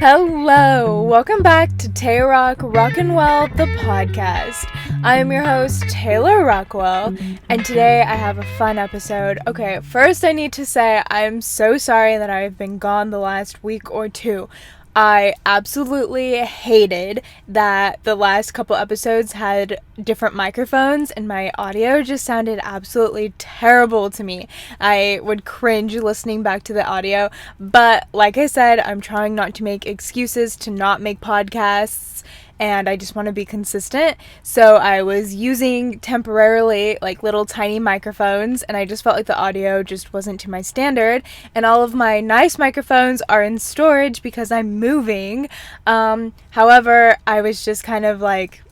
Hello, welcome back to Tayrock Rockin Well the Podcast. I am your host, Taylor Rockwell, and today I have a fun episode. Okay, first I need to say I'm so sorry that I've been gone the last week or two. I absolutely hated that the last couple episodes had different microphones and my audio just sounded absolutely terrible to me. I would cringe listening back to the audio, but like I said, I'm trying not to make excuses to not make podcasts, and I just want to be consistent. So I was using temporarily like little tiny microphones, and I just felt like the audio just wasn't to my standard, and all of my nice microphones are in storage because I'm moving. However, I was just kind of like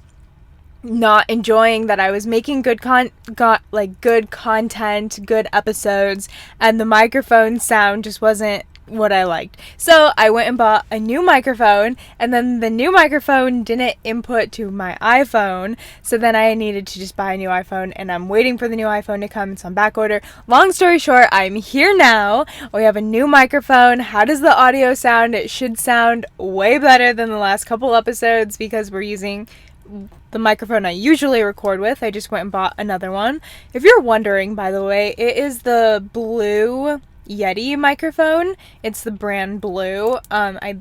not enjoying that I was making good content, good episodes, and the microphone sound just wasn't what I liked. So I went and bought a new microphone, and then the new microphone didn't input to my iPhone, so then I needed to just buy a new iPhone, and I'm waiting for the new iPhone to come. It's on back order. Long story short, I'm here now. We have a new microphone. How does the audio sound? It should sound way better than the last couple episodes because we're using the microphone I usually record with. I just went and bought another one. If you're wondering, by the way, it is the Blue Yeti microphone. It's the brand Blue. I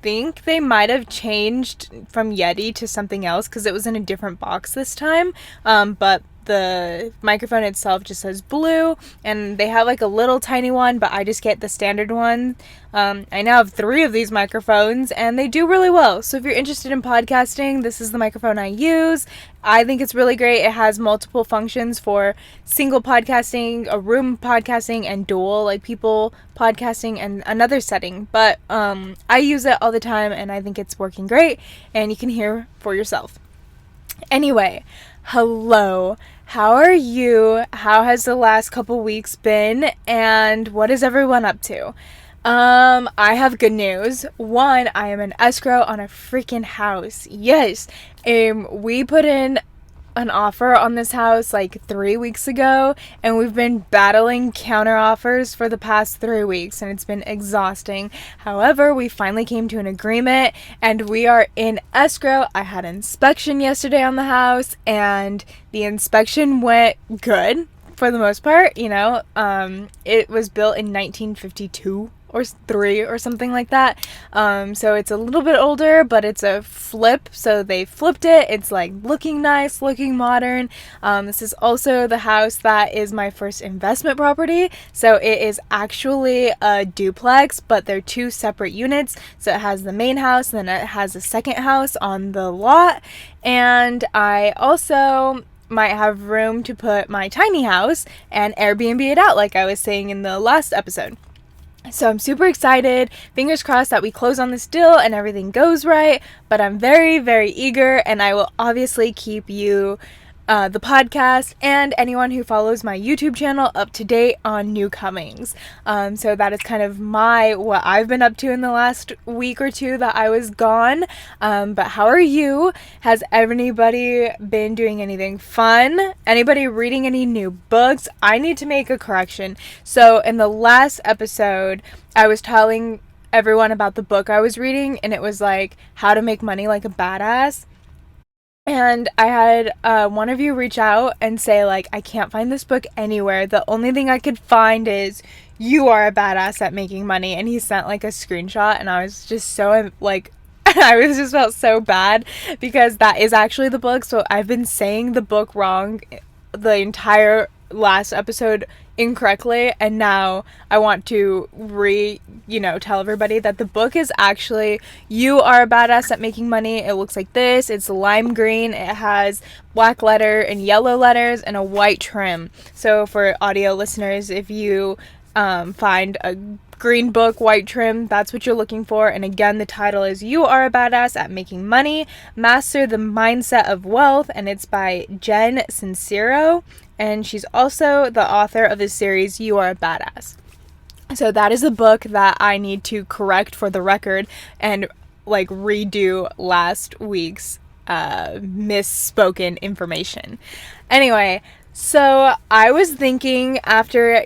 think they might have changed from Yeti to something else because it was in a different box this time. But the microphone itself just says Blue, and they have like a little tiny one, but I just get the standard one. I now have 3 of these microphones, and they do really well. So if you're interested in podcasting, this is the microphone I use. I think it's really great. It has multiple functions for single podcasting, a room podcasting, and dual, like people podcasting, and another setting. But I use it all the time, and I think it's working great, and you can hear for yourself. Anyway, hello. How are you? How has the last couple weeks been? And what is everyone up to? I have good news. One, I am an escrow on a freaking house. Yes. We put in an offer on this house like 3 weeks ago, and we've been battling counter offers for the past 3 weeks, and it's been exhausting. However, we finally came to an agreement, and we are in escrow. I had an inspection yesterday on the house, and the inspection went good for the most part. It was built in 1952 or 3 or something like that. So it's a little bit older, but it's a flip, so they flipped it. It's like looking nice, looking modern. This is also the house that is my first investment property, so it is actually a duplex, but they're 2 separate units. So it has the main house, and then it has a second house on the lot, and I also might have room to put my tiny house and Airbnb it out, like I was saying in the last episode. So I'm super excited. Fingers crossed that we close on this deal and everything goes right. But I'm very, very eager, and I will obviously keep you, the podcast, and anyone who follows my YouTube channel up to date on new comings. So that is kind of what I've been up to in the last week or two that I was gone. But how are you? Has anybody been doing anything fun? Anybody reading any new books? I need to make a correction. So in the last episode, I was telling everyone about the book I was reading, and it was like How to Make Money Like a Badass. And I had one of you reach out and say, like, I can't find this book anywhere. The only thing I could find is You Are a Badass at Making Money. And he sent, like, a screenshot, and I was just so, like, felt so bad because that is actually the book. So I've been saying the book wrong the entire last episode incorrectly, and now I want to tell everybody that the book is actually You Are a Badass at Making Money. It looks like this. It's lime green. It has black letter and yellow letters and a white trim. So for audio listeners, if you find a green book, white trim, that's what you're looking for. And again, the title is You Are a Badass at Making Money, Master the Mindset of Wealth, and it's by Jen Sincero, and she's also the author of the series You Are a Badass. So that is a book that I need to correct for the record and like redo last week's misspoken information. Anyway, So I was thinking after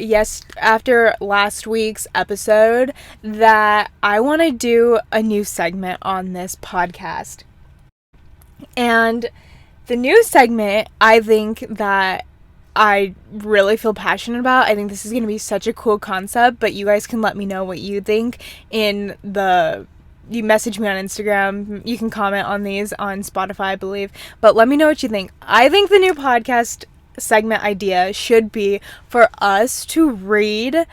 last week's episode that I want to do a new segment on this podcast. And the new segment, I think that I really feel passionate about. I think this is going to be such a cool concept, but you guys can let me know what you think you message me on Instagram. You can comment on these on Spotify, I believe. But let me know what you think. I think the new podcast segment idea should be for us to read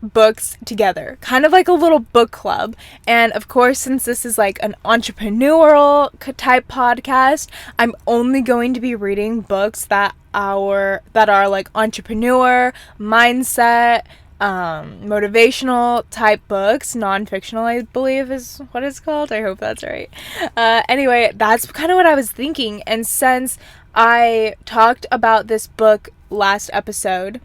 books together, kind of like a little book club. And of course, since this is like an entrepreneurial type podcast, I'm only going to be reading books that are like entrepreneur mindset, motivational type books. Non-fictional, I believe, is what it's called. I hope that's right. Anyway, that's kind of what I was thinking. And since I talked about this book last episode,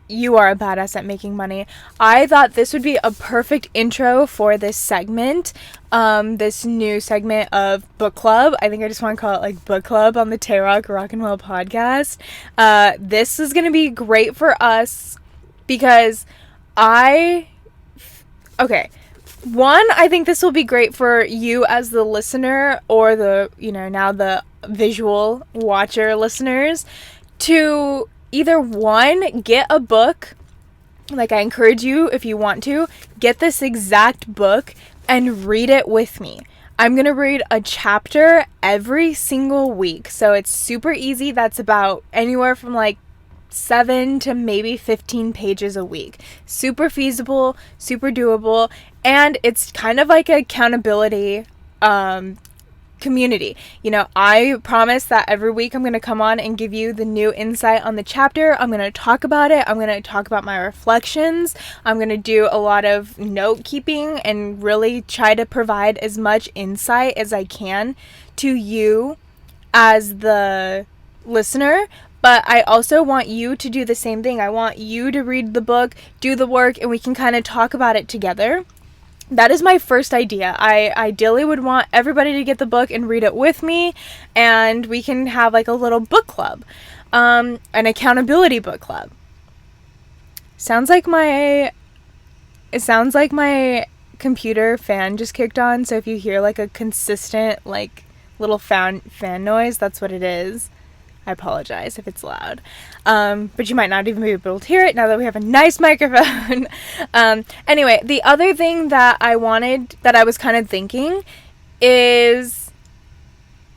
You Are a Badass at Making Money, I thought this would be a perfect intro for this segment, this new segment of book club. I think I just want to call it like book club on the Tayrock Rockin Well Podcast. This is going to be great for us because I think this will be great for you as the listener, or now the visual watcher listeners, to either one, get a book. Like, I encourage you, if you want to, get this exact book and read it with me. I'm going to read a chapter every single week. So it's super easy. That's about anywhere from like 7 to maybe 15 pages a week. Super feasible, super doable, and it's kind of like an accountability community. I promise that every week I'm going to come on and give you the new insight on the chapter. I'm going to talk about it. I'm going to talk about my reflections. I'm going to do a lot of note keeping and really try to provide as much insight as I can to you as the listener. But I also want you to do the same thing. I want you to read the book, do the work, and we can kind of talk about it together. That is my first idea. I ideally would want everybody to get the book and read it with me, and we can have like a little book club, an accountability book club. It sounds like my computer fan just kicked on, so if you hear like a consistent like little fan noise, that's what it is. I apologize if it's loud. But you might not even be able to hear it now that we have a nice microphone. Anyway, the other thing that I was kind of thinking is,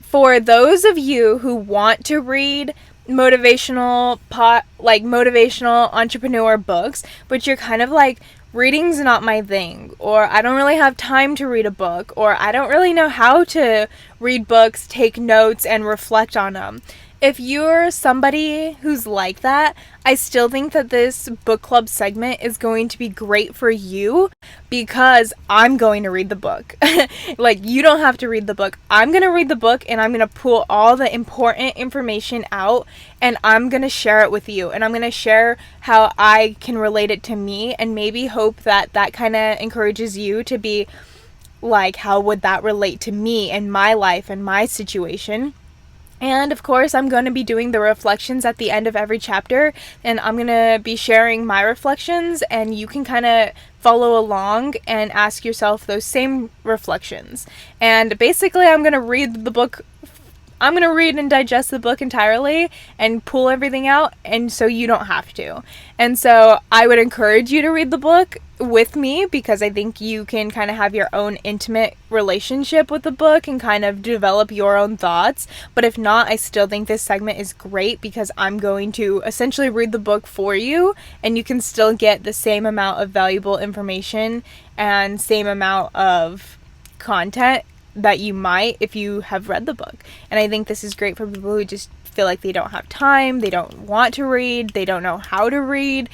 for those of you who want to read motivational entrepreneur books, but you're kind of like, reading's not my thing, or I don't really have time to read a book, or I don't really know how to read books, take notes, and reflect on them. If you're somebody who's like that, I still think that this book club segment is going to be great for you, because I'm going to read the book. Like, you don't have to read the book. I'm going to read the book, and I'm going to pull all the important information out, and I'm going to share it with you. And I'm going to share how I can relate it to me, and maybe hope that that kind of encourages you to be like, how would that relate to me and my life and my situation? And of course, I'm going to be doing the reflections at the end of every chapter, and I'm going to be sharing my reflections, and you can kind of follow along and ask yourself those same reflections. And basically, I'm going to read and digest the book entirely and pull everything out, and so you don't have to. And so I would encourage you to read the book with me, because I think you can kind of have your own intimate relationship with the book and kind of develop your own thoughts. But if not, I still think this segment is great, because I'm going to essentially read the book for you, and you can still get the same amount of valuable information and same amount of content that you might if you have read the book. And I think this is great for people who just feel like they don't have time, they don't want to read, they don't know how to read.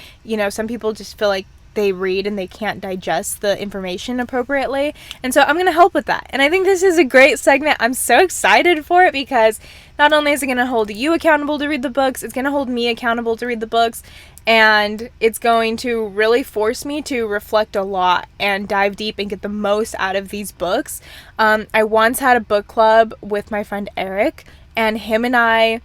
Some people just feel like they read and they can't digest the information appropriately. And so I'm going to help with that. And I think this is a great segment. I'm so excited for it, because not only is it going to hold you accountable to read the books, it's going to hold me accountable to read the books. And it's going to really force me to reflect a lot and dive deep and get the most out of these books. I once had a book club with my friend Eric, and him and I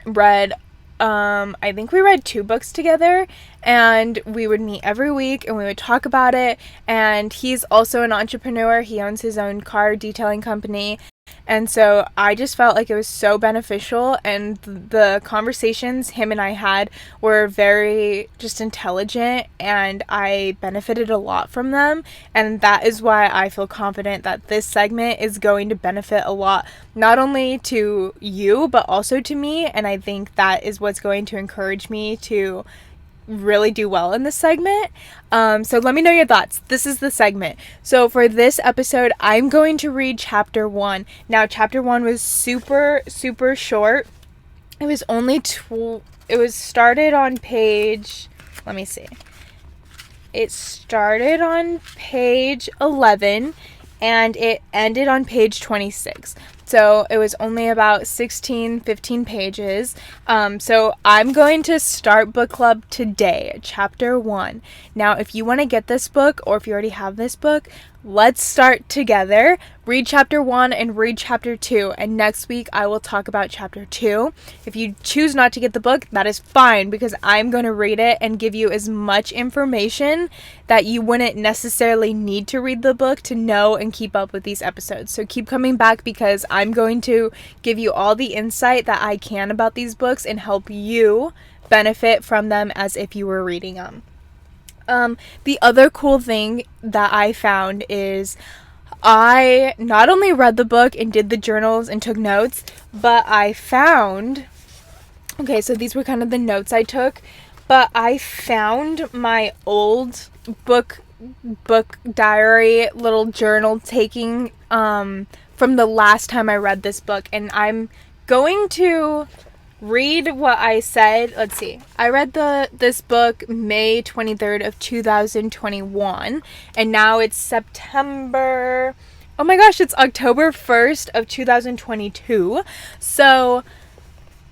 read, I think we read 2 books together, and we would meet every week and we would talk about it. And he's also an entrepreneur. He owns his own car detailing company. And so I just felt like it was so beneficial, and the conversations him and I had were very just intelligent, and I benefited a lot from them. And that is why I feel confident that this segment is going to benefit a lot, not only to you, but also to me. And I think that is what's going to encourage me to really do well in this segment. So let me know your thoughts. This is the segment. So for this episode, I'm going to read chapter 1. Now, chapter 1 was super, super short. It was only it was started on page, let me see. It started on page 11 and it ended on page 26. So it was only about 15 pages. So I'm going to start book club today, chapter 1. Now, if you want to get this book, or if you already have this book, let's start together. Read chapter 1 and read chapter 2. And next week, I will talk about chapter 2. If you choose not to get the book, that is fine, because I'm going to read it and give you as much information that you wouldn't necessarily need to read the book to know and keep up with these episodes. So keep coming back, because I'm going to give you all the insight that I can about these books and help you benefit from them as if you were reading them. The other cool thing that I found is I not only read the book and did the journals and took notes, but I found, okay, so these were kind of the notes I took, but I found my old book diary little journal taking from the last time I read this book, and I'm going to read what I said. Let's see. I read this book May 23rd of 2021, and now it's September. Oh my gosh, it's October 1st of 2022. So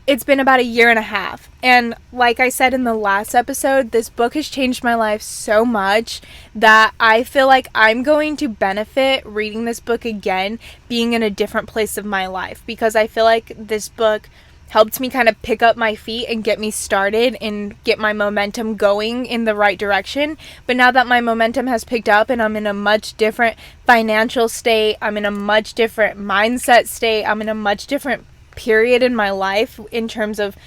it's been about a year and a half. And like I said in the last episode, this book has changed my life so much that I feel like I'm going to benefit reading this book again, being in a different place of my life, because I feel like this book helped me kind of pick up my feet and get me started and get my momentum going in the right direction. But now that my momentum has picked up and I'm in a much different financial state, I'm in a much different mindset state, I'm in a much different period in my life in terms of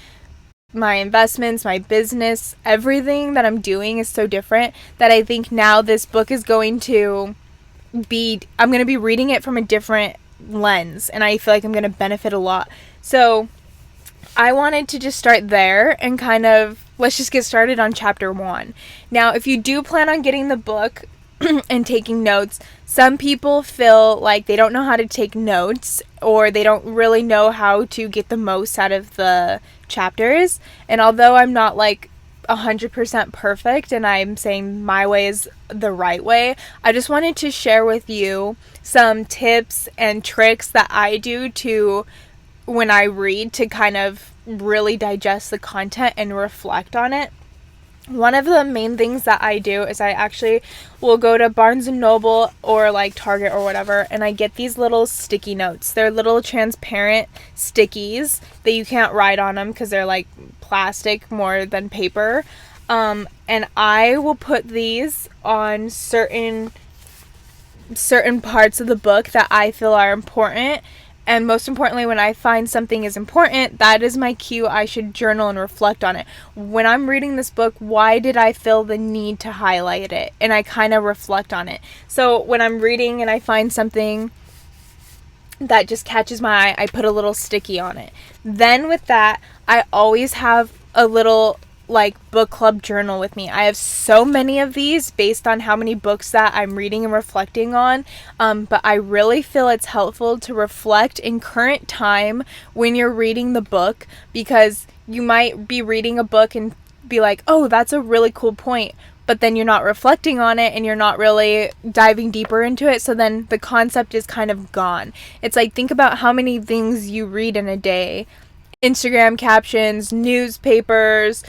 my investments, my business, everything that I'm doing is so different that I think now this book is going to I'm going to be reading it from a different lens, and I feel like I'm going to benefit a lot. So I wanted to just start there and kind of, let's just get started on chapter 1. Now, if you do plan on getting the book and taking notes, some people feel like they don't know how to take notes, or they don't really know how to get the most out of the chapters. And although I'm not like 100% perfect and I'm saying my way is the right way, I just wanted to share with you some tips and tricks that I do to when I read to kind of really digest the content and reflect on it. One of the main things that I do is I actually will go to Barnes & Noble or like Target or whatever, and I get these little sticky notes. They're little transparent stickies that you can't write on them because they're like plastic more than paper. And I will put these on certain parts of the book that I feel are important. And most importantly, when I find something is important, that is my cue. I should journal and reflect on it. When I'm reading this book, why did I feel the need to highlight it? And I kind of reflect on it. So when I'm reading and I find something that just catches my eye, I put a little sticky on it. Then with that, I always have a little like book club journal with me. I have so many of these based on how many books that I'm reading and reflecting on, but I really feel it's helpful to reflect in current time when you're reading the book, because you might be reading a book and be like, oh, that's a really cool point, but then you're not reflecting on it and you're not really diving deeper into it, so then the concept is kind of gone. It's like, think about how many things you read in a day. Instagram captions, newspapers,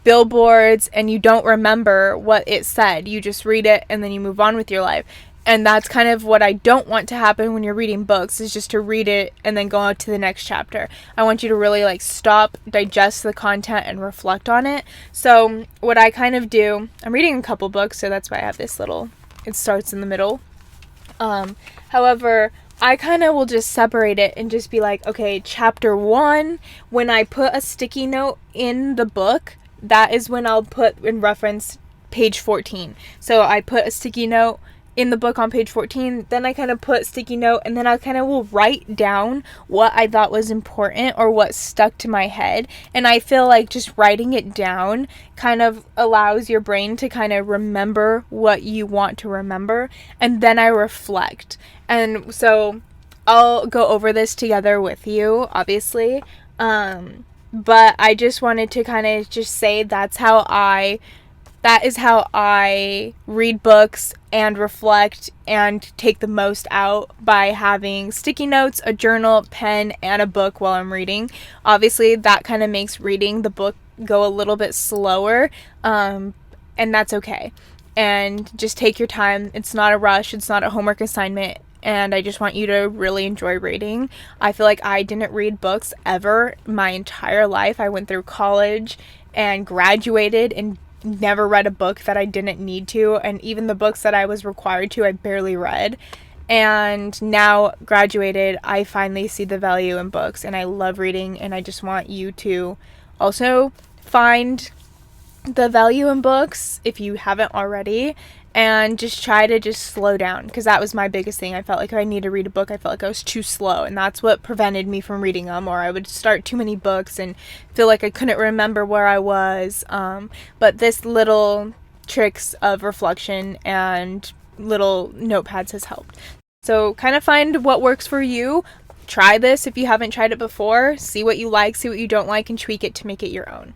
billboards, and you don't remember what it said. You just read it and then you move on with your life. And that's kind of what I don't want to happen when you're reading books, is just to read it and then go on to the next chapter. I want you to really like stop, digest the content, and reflect on it. So what I kind of do, I'm reading a couple books, so that's why I have this little, it starts in the middle. However, I kind of will just separate it and just be like, okay, chapter 1, when I put a sticky note in the book, that is when I'll put in reference page 14. So I put a sticky note in the book on page 14, then I kind of put sticky note, and then I kind of will write down what I thought was important or what stuck to my head. And I feel like just writing it down kind of allows your brain to kind of remember what you want to remember, and then I reflect. And so I'll go over this together with you, obviously, but I just wanted to kind of just say that is how I read books and reflect and take the most out, by having sticky notes, a journal, pen, and a book while I'm reading. Obviously, that kind of makes reading the book go a little bit slower, and that's okay. And just take your time. It's not a rush. It's not a homework assignment. And I just want you to really enjoy reading. I feel like I didn't read books ever my entire life. I went through college and graduated and never read a book that I didn't need to, and even the books that I was required to, I barely read. And now, graduated, I finally see the value in books, and I love reading, and I just want you to also find the value in books if you haven't already, and just try to just slow down, because that was my biggest thing. I felt like if I needed to read a book, I felt like I was too slow, and that's what prevented me from reading them, or I would start too many books and feel like I couldn't remember where I was. But this little tricks of reflection and little notepads has helped. So kind of find what works for you. Try this if you haven't tried it before. See what you like, see what you don't like, and tweak it to make it your own.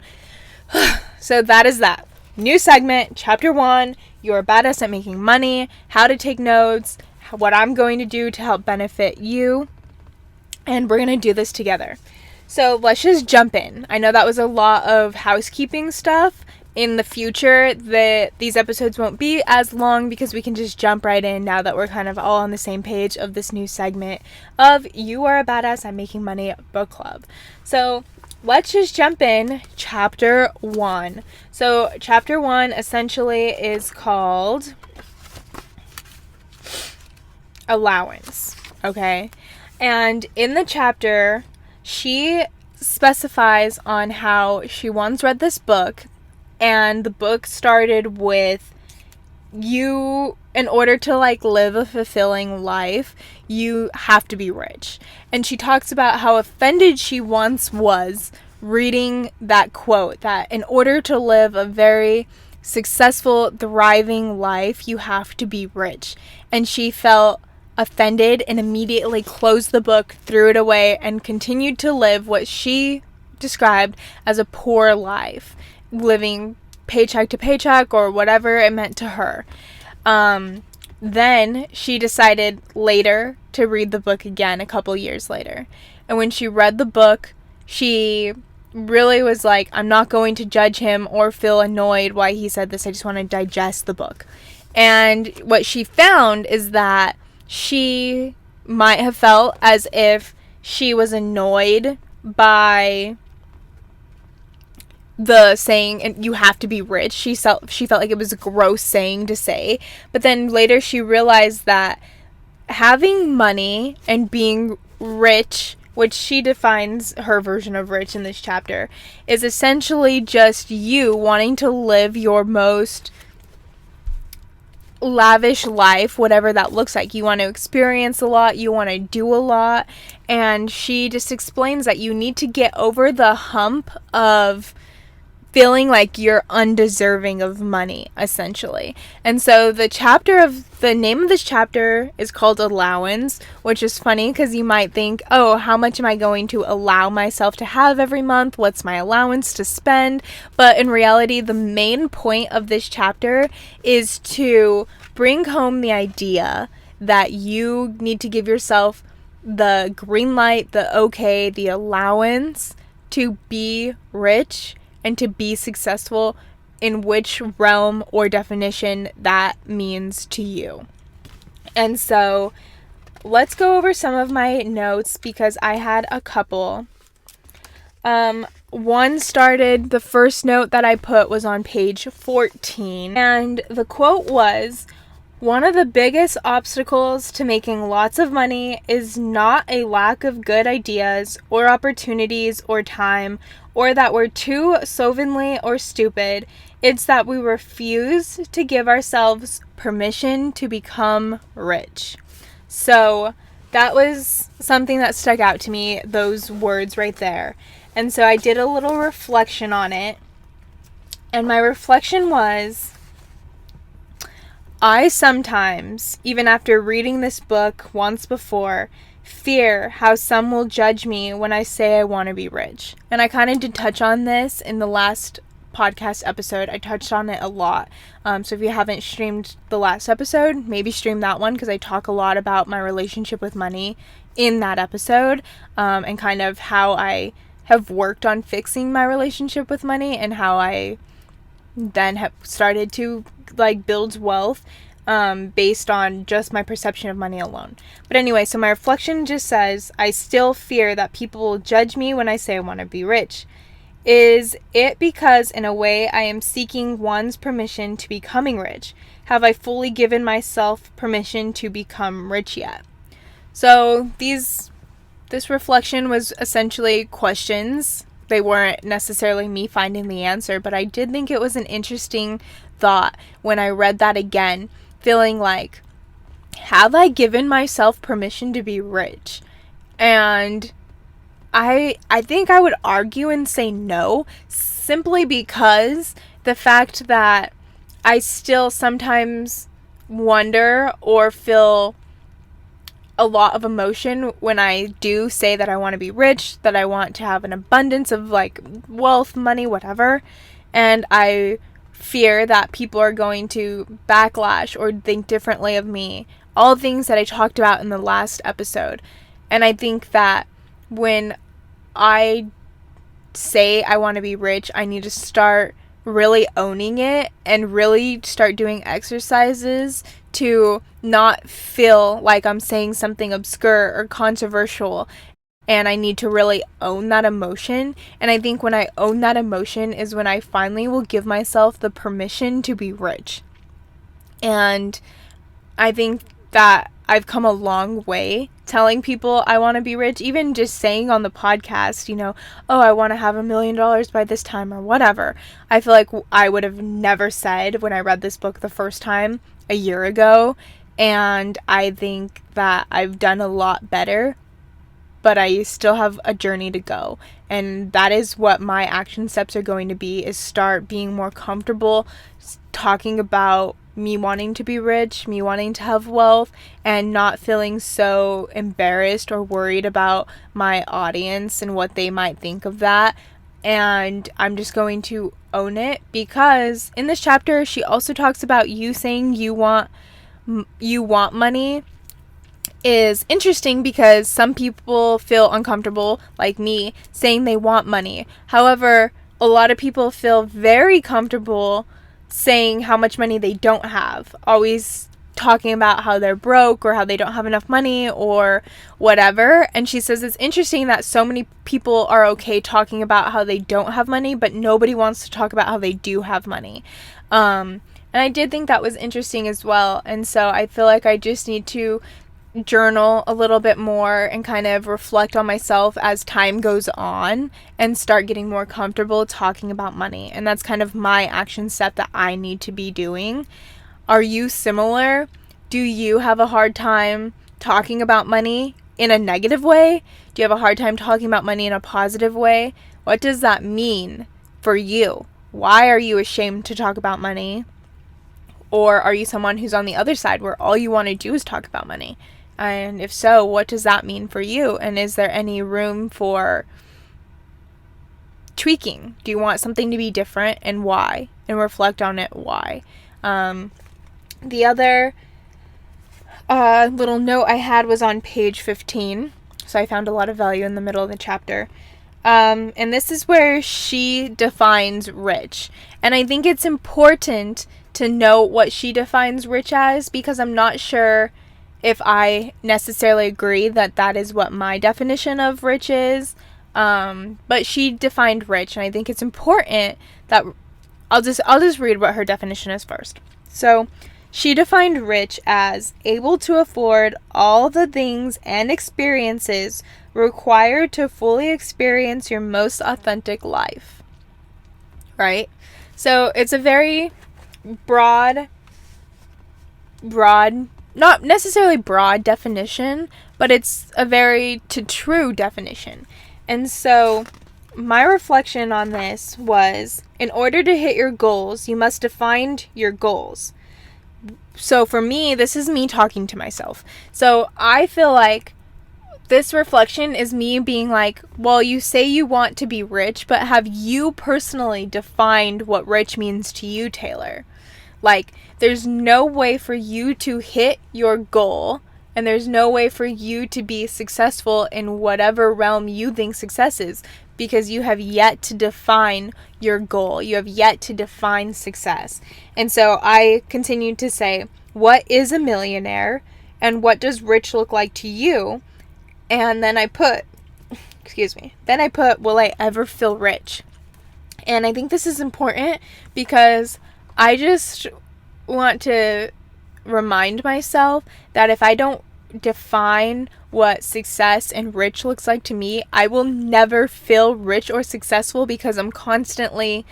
So that is that. New segment, chapter 1, you're a badass at making money, how to take notes, what I'm going to do to help benefit you, and we're going to do this together. So let's just jump in. I know that was a lot of housekeeping stuff. In the future, these episodes won't be as long because we can just jump right in now that we're kind of all on the same page of this new segment of You Are a Badass at Making Money book club. So let's just jump in. Chapter 1. So chapter 1 essentially is called Allowance. Okay? And in the chapter, she specifies on how she once read this book, and the book started with, you, in order to like live a fulfilling life, you have to be rich. And she talks about how offended she once was reading that quote, that in order to live a very successful, thriving life, you have to be rich. And she felt offended and immediately closed the book, threw it away, and continued to live what she described as a poor life, living paycheck to paycheck or whatever it meant to her. Then she decided later to read the book again a couple years later. And when she read the book, she really was like, I'm not going to judge him or feel annoyed why he said this. I just want to digest the book. And what she found is that she might have felt as if she was annoyed by the saying, and you have to be rich. She felt like it was a gross saying to say. But then later she realized that having money and being rich, which she defines her version of rich in this chapter, is essentially just you wanting to live your most lavish life, whatever that looks like. You want to experience a lot, you want to do a lot, and she just explains that you need to get over the hump of feeling like you're undeserving of money, essentially. And so the name of this chapter is called Allowance, which is funny because you might think, oh, how much am I going to allow myself to have every month? What's my allowance to spend? But in reality, the main point of this chapter is to bring home the idea that you need to give yourself the green light, the okay, the allowance to be rich and to be successful in which realm or definition that means to you. And so let's go over some of my notes because I had a couple. The first note that I put was on page 14, and the quote was, "One of the biggest obstacles to making lots of money is not a lack of good ideas or opportunities or time, or that we're too slovenly or stupid. It's that we refuse to give ourselves permission to become rich." So that was something that stuck out to me, those words right there. And so I did a little reflection on it. And my reflection was, I sometimes, even after reading this book once before, fear how some will judge me when I say I want to be rich. And I kind of did touch on this in the last podcast episode. I touched on it a lot. So if you haven't streamed the last episode, maybe stream that one, because I talk a lot about my relationship with money in that episode, and kind of how I have worked on fixing my relationship with money and how I then have started to build wealth based on just my perception of money alone. But anyway, so my reflection just says, I still fear that people will judge me when I say I want to be rich. Is it because in a way I am seeking one's permission to becoming rich? Have I fully given myself permission to become rich yet? So this reflection was essentially questions. They weren't necessarily me finding the answer, but I did think it was an interesting thought when I read that again, feeling like, have I given myself permission to be rich? And I think I would argue and say no, simply because the fact that I still sometimes wonder or feel a lot of emotion when I do say that I want to be rich, that I want to have an abundance of wealth, money, whatever, and I fear that people are going to backlash or think differently of me. All things that I talked about in the last episode. And I think that when I say I want to be rich, I need to start really owning it and really start doing exercises to not feel like I'm saying something obscure or controversial. And I need to really own that emotion. And I think when I own that emotion is when I finally will give myself the permission to be rich. And I think that I've come a long way telling people I want to be rich, even just saying on the podcast, oh, I want to have $1 million by this time or whatever. I feel like I would have never said when I read this book the first time a year ago. And I think that I've done a lot better, but I still have a journey to go. And that is what my action steps are going to be, is start being more comfortable talking about me wanting to be rich, me wanting to have wealth, and not feeling so embarrassed or worried about my audience and what they might think of that. And I'm just going to own it, because in this chapter she also talks about you saying you want money is interesting, because some people feel uncomfortable, like me, saying they want money. However, a lot of people feel very comfortable saying how much money they don't have, always talking about how they're broke or how they don't have enough money or whatever. And she says it's interesting that so many people are okay talking about how they don't have money, but nobody wants to talk about how they do have money. And I did think that was interesting as well. And so I feel like I just need to journal a little bit more and kind of reflect on myself as time goes on and start getting more comfortable talking about money. And that's kind of my action step that I need to be doing. Are you similar? Do you have a hard time talking about money in a negative way? Do you have a hard time talking about money in a positive way? What does that mean for you? Why are you ashamed to talk about money? Or are you someone who's on the other side where all you want to do is talk about money? And if so, what does that mean for you? And is there any room for tweaking? Do you want something to be different, and why? And reflect on it, why. The other little note I had was on page 15. So I found a lot of value in the middle of the chapter. And this is where she defines rich. And I think it's important to know what she defines rich as, because I'm not sure if I necessarily agree that that is what my definition of rich is. But she defined rich, and I think it's important that I'll just read what her definition is first. So, she defined rich as able to afford all the things and experiences required to fully experience your most authentic life. Right? So, it's a very broad, not necessarily broad definition, but it's a very true definition. And so, my reflection on this was, in order to hit your goals, you must define your goals. So for me, this is me talking to myself. So I feel like this reflection is me being like, well, you say you want to be rich, but have you personally defined what rich means to you, Taylor? Like, there's no way for you to hit your goal, and there's no way for you to be successful in whatever realm you think success is, because you have yet to define your goal. You have yet to define success. And so I continue to say, what is a millionaire, and what does rich look like to you? And then I put, will I ever feel rich? And I think this is important because I just want to remind myself that if I don't define what success and rich looks like to me, I will never feel rich or successful, because I'm constantly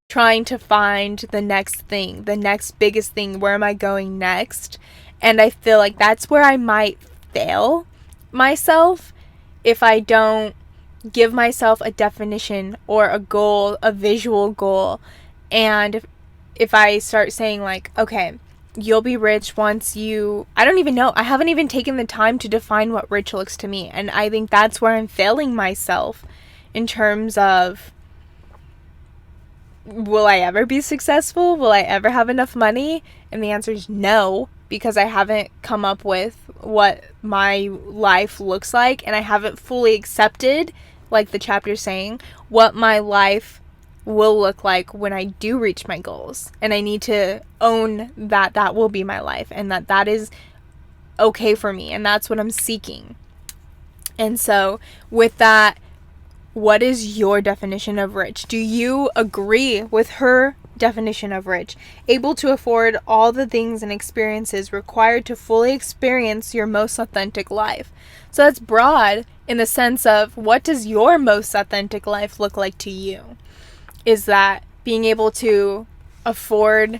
trying to find the next thing, the next biggest thing. Where am I going next? And I feel like that's where I might fail myself if I don't give myself a definition or a goal, a visual goal. And if I start saying like, okay, you'll be rich once you, I don't even know. I haven't even taken the time to define what rich looks to me. And I think that's where I'm failing myself in terms of, will I ever be successful? Will I ever have enough money? And the answer is no, because I haven't come up with what my life looks like. And I haven't fully accepted, like the chapter's saying, what my life will look like when I do reach my goals. And I need to own that that will be my life, and that that is okay for me, and that's what I'm seeking. And so with that, what is your definition of rich? Do you agree with her definition of rich? Able to afford all the things and experiences required to fully experience your most authentic life. So that's broad in the sense of, what does your most authentic life look like to you? Is that being able to afford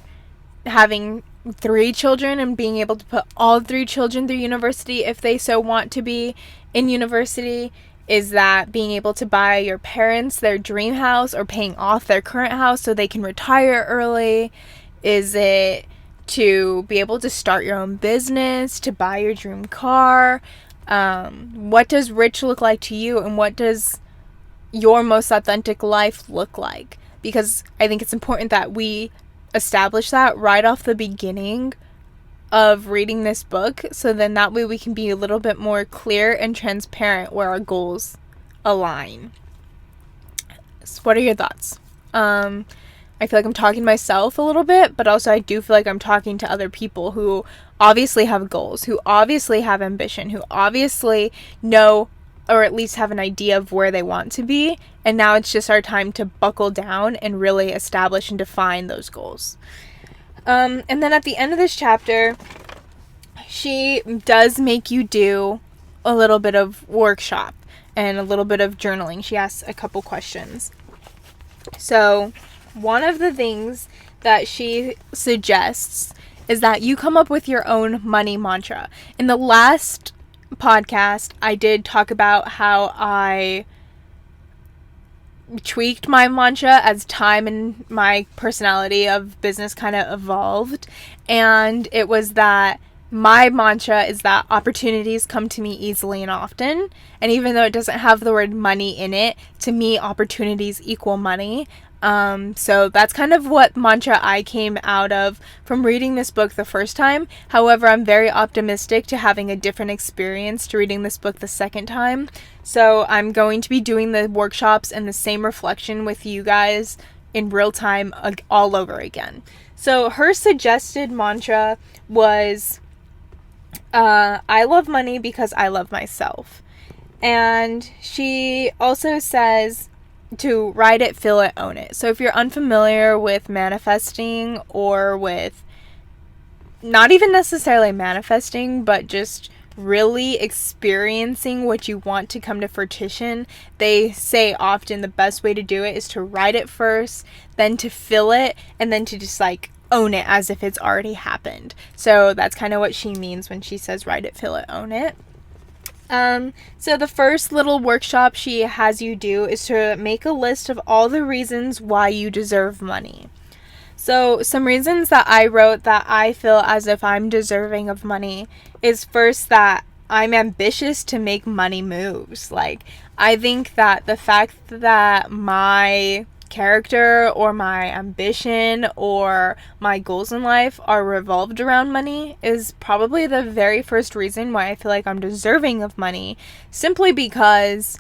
having 3 children and being able to put all 3 children through university if they so want to be in university? Is that being able to buy your parents their dream house, or paying off their current house so they can retire early? Is it to be able to start your own business, to buy your dream car? What does rich look like to you, and what does your most authentic life look like? Because I think it's important that we establish that right off the beginning of reading this book, so then that way we can be a little bit more clear and transparent where our goals align. So what are your thoughts? I feel like I'm talking to myself a little bit, but also I do feel like I'm talking to other people who obviously have goals, who obviously have ambition, who obviously know, or at least have an idea of where they want to be. And now it's just our time to buckle down and really establish and define those goals. And then at the end of this chapter, she does make you do a little bit of workshop and a little bit of journaling. She asks a couple questions. So one of the things that she suggests is that you come up with your own money mantra. In the last podcast, I did talk about how I tweaked my mantra as time and my personality of business kind of evolved, and it was that my mantra is that opportunities come to me easily and often. And even though it doesn't have the word money in it, to me opportunities equal money. So that's kind of what mantra I came out of from reading this book the first time. However, I'm very optimistic to having a different experience to reading this book the second time. So I'm going to be doing the workshops and the same reflection with you guys in real time all over again. So her suggested mantra was I love money because I love myself. And she also says to write it, feel it, own it. So if you're unfamiliar with manifesting, or with not even necessarily manifesting, but just really experiencing what you want to come to fruition, they say often the best way to do it is to write it first, then to feel it, and then to just like own it as if it's already happened. So that's kind of what she means when she says write it, feel it, own it. So the first little workshop she has you do is to make a list of all the reasons why you deserve money. So some reasons that I wrote that I feel as if I'm deserving of money is, first, that I'm ambitious to make money moves. Like, I think that the fact that my character or my ambition or my goals in life are revolved around money is probably the very first reason why I feel like I'm deserving of money, simply because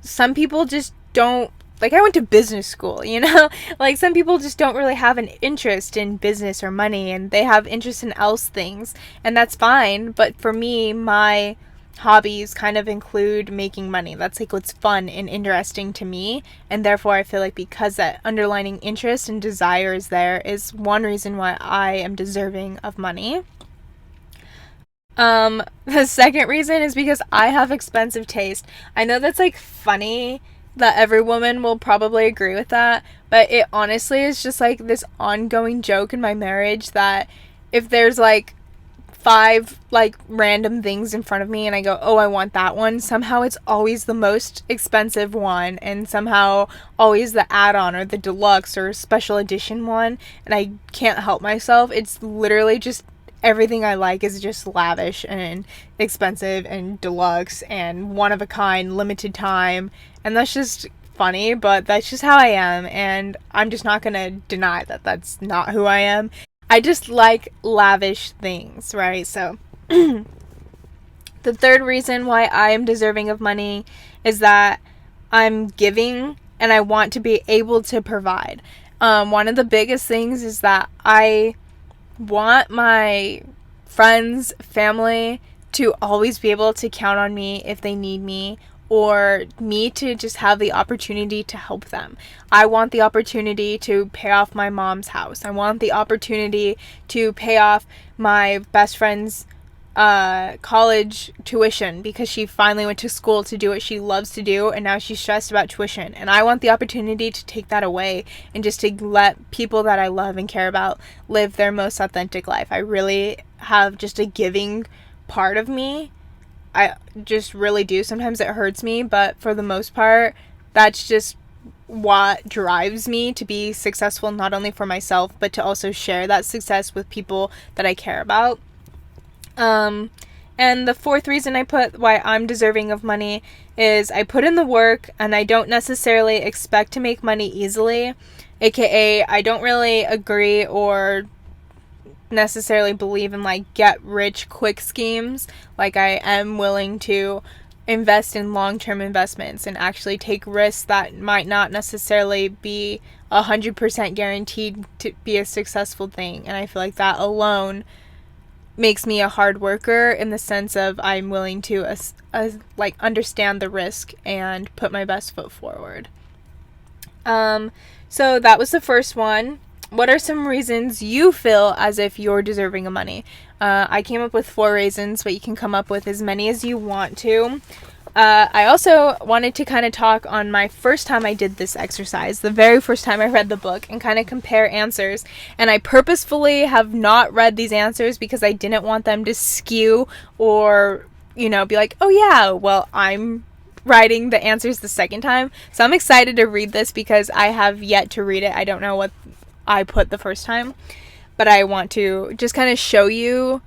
some people just don't, like, I went to business school, you know? Like, some people just don't really have an interest in business or money, and they have interest in else things, and that's fine. But for me, my hobbies kind of include making money. That's like what's fun and interesting to me, and therefore I feel like because that underlining interest and desire is there is one reason why I am deserving of money. The second reason is because I have expensive taste. I know that's like funny that every woman will probably agree with that, but it honestly is just like this ongoing joke in my marriage that if there's like 5 like random things in front of me and I go, oh, I want that one, somehow it's always the most expensive one, and somehow always the add-on or the deluxe or special edition one, and I can't help myself. It's literally just everything I like is just lavish and expensive and deluxe and one of a kind, limited time, and that's just funny, but that's just how I am, and I'm just not gonna deny that that's not who I am. I just like lavish things, right? So the third reason why I am deserving of money is that I'm giving and I want to be able to provide. One of the biggest things is that I want my friends, family to always be able to count on me if they need me, or me to just have the opportunity to help them. I want the opportunity to pay off my mom's house. I want the opportunity to pay off my best friend's college tuition, because she finally went to school to do what she loves to do, and now she's stressed about tuition. And I want the opportunity to take that away and just to let people that I love and care about live their most authentic life. I really have just a giving part of me. I just really do. Sometimes it hurts me, but for the most part, that's just what drives me to be successful, not only for myself, but to also share that success with people that I care about. And the fourth reason I put why I'm deserving of money is I put in the work and I don't necessarily expect to make money easily, aka I don't really agree or necessarily believe in like get rich quick schemes. Like, I am willing to invest in long-term investments and actually take risks that might not necessarily be 100% guaranteed to be a successful thing, and I feel like that alone makes me a hard worker, in the sense of I'm willing to like understand the risk and put my best foot forward. So that was the first one. What are some reasons you feel as if you're deserving of money? I came up with 4 reasons, but you can come up with as many as you want to. I also wanted to kind of talk on my first time I did this exercise, the very first time I read the book, and kind of compare answers. And I purposefully have not read these answers because I didn't want them to skew or, be like, oh yeah, well, I'm writing the answers the second time. So I'm excited to read this because I have yet to read it. I don't know what I put the first time, but I want to just kind of show you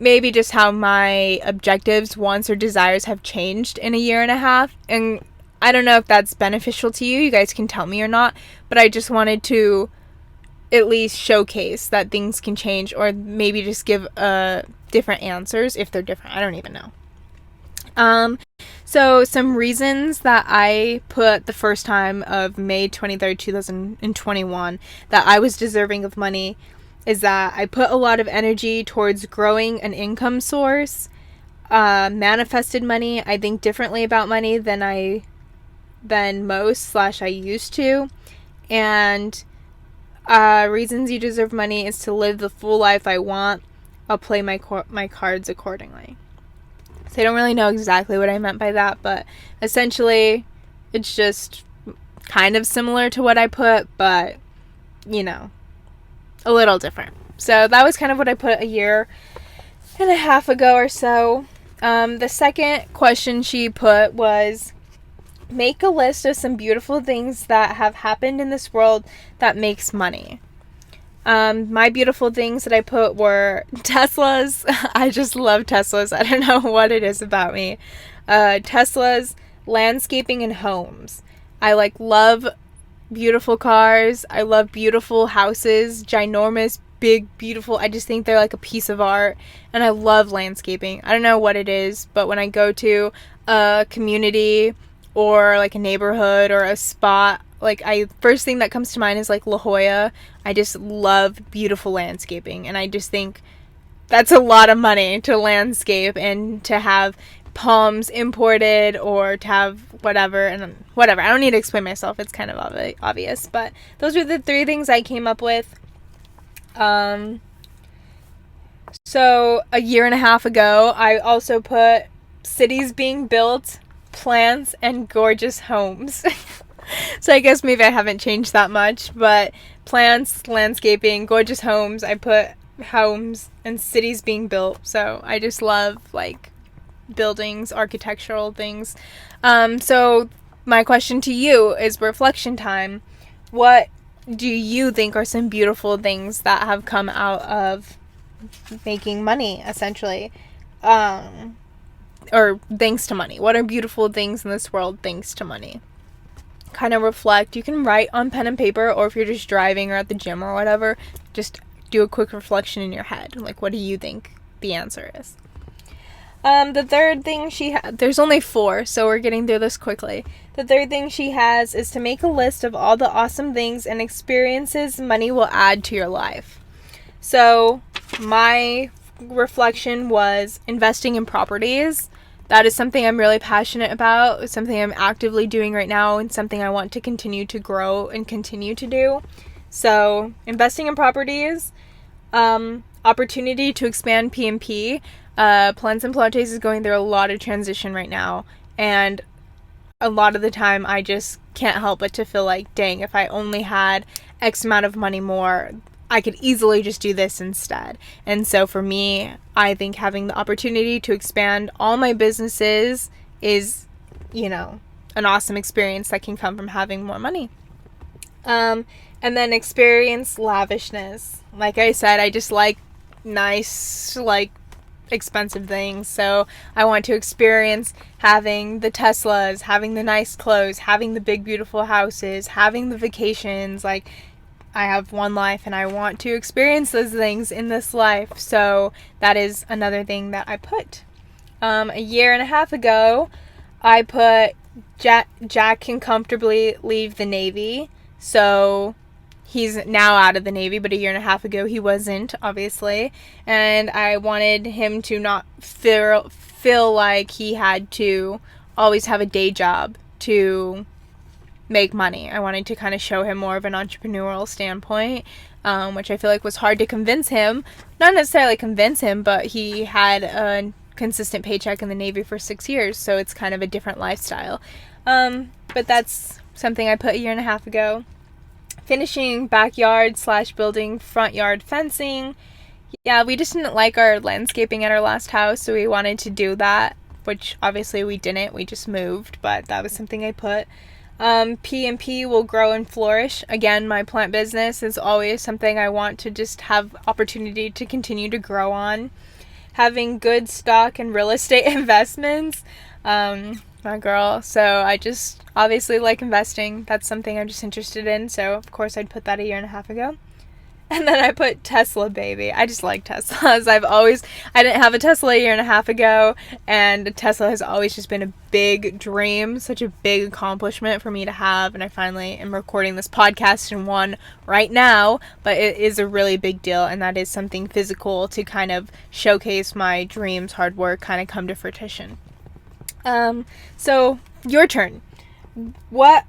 maybe just how my objectives, wants, or desires have changed in a year and a half. And I don't know if that's beneficial to you. You guys can tell me or not, but I just wanted to at least showcase that things can change, or maybe just give different answers if they're different. I don't even know. So some reasons that I put the first time of May 23rd, 2021, that I was deserving of money is that I put a lot of energy towards growing an income source, manifested money. I think differently about money than most / I used to. And reasons you deserve money is to live the full life I want. I'll play my cards accordingly. So I don't really know exactly what I meant by that, but essentially it's just kind of similar to what I put, but, you know, a little different. So that was kind of what I put a year and a half ago or so. The second question she put was, make a list of some beautiful things that have happened in this world that makes money. My beautiful things that I put were Teslas. I just love Teslas. I don't know what it is about me. Teslas, landscaping, and homes. I love beautiful cars. I love beautiful houses, ginormous, big, beautiful. I just think they're like a piece of art. And I love landscaping. I don't know what it is, but when I go to a community or like a neighborhood or a spot, first thing that comes to mind is like La Jolla. I just love beautiful landscaping, and I just think that's a lot of money to landscape and to have palms imported or to have whatever. I don't need to explain myself. It's kind of obvious, but those are the three things I came up with. So a year and a half ago, I also put cities being built, plants, and gorgeous homes. So I guess maybe I haven't changed that much, but plants, landscaping, gorgeous homes. I put homes and cities being built. So I just love buildings, architectural things. So my question to you is reflection time. What do you think are some beautiful things that have come out of making money, essentially? Or thanks to money. What are beautiful things in this world thanks to money? Kind of reflect. You can write on pen and paper, or if you're just driving or at the gym or whatever, just do a quick reflection in your head. What do you think the answer is? The third thing there's only 4, so we're getting through this quickly. The third thing she has is to make a list of all the awesome things and experiences money will add to your life. So my reflection was investing in properties. That is something I'm really passionate about. It's something I'm actively doing right now and something I want to continue to grow and continue to do. So investing in properties, opportunity to expand P&P. Plants and Pilates is going through a lot of transition right now, and a lot of the time I just can't help but to feel like, dang, if I only had X amount of money more, I could easily just do this instead. And so for me, I think having the opportunity to expand all my businesses is, an awesome experience that can come from having more money. And then experience lavishness. Like I said, I just like nice, expensive things. So I want to experience having the Teslas, having the nice clothes, having the big, beautiful houses, having the vacations. I have one life and I want to experience those things in this life. So that is another thing that I put. A year and a half ago, I put Jack can comfortably leave the Navy. So he's now out of the Navy, but a year and a half ago he wasn't, obviously. And I wanted him to not feel like he had to always have a day job to make money. I wanted to kind of show him more of an entrepreneurial standpoint, which I feel like was hard to convince him. Not necessarily convince him, but he had a consistent paycheck in the Navy for 6 years, so it's kind of a different lifestyle. But that's something I put a year and a half ago. Finishing backyard / building front yard fencing. Yeah, we just didn't like our landscaping at our last house, so we wanted to do that, which obviously we didn't. We just moved, but that was something I put. P&P will grow and flourish. Again, my plant business is always something I want to just have opportunity to continue to grow on. Having good stock and real estate investments. My girl. So I just obviously like investing. That's something I'm just interested in. So of course I'd put that a year and a half ago. And then I put Tesla baby. I just like Teslas. I didn't have a Tesla a year and a half ago, and Tesla has always just been a big dream, such a big accomplishment for me to have, and I finally am recording this podcast in one right now, but it is a really big deal, and that is something physical to kind of showcase my dreams, hard work, kind of come to fruition. So, your turn. What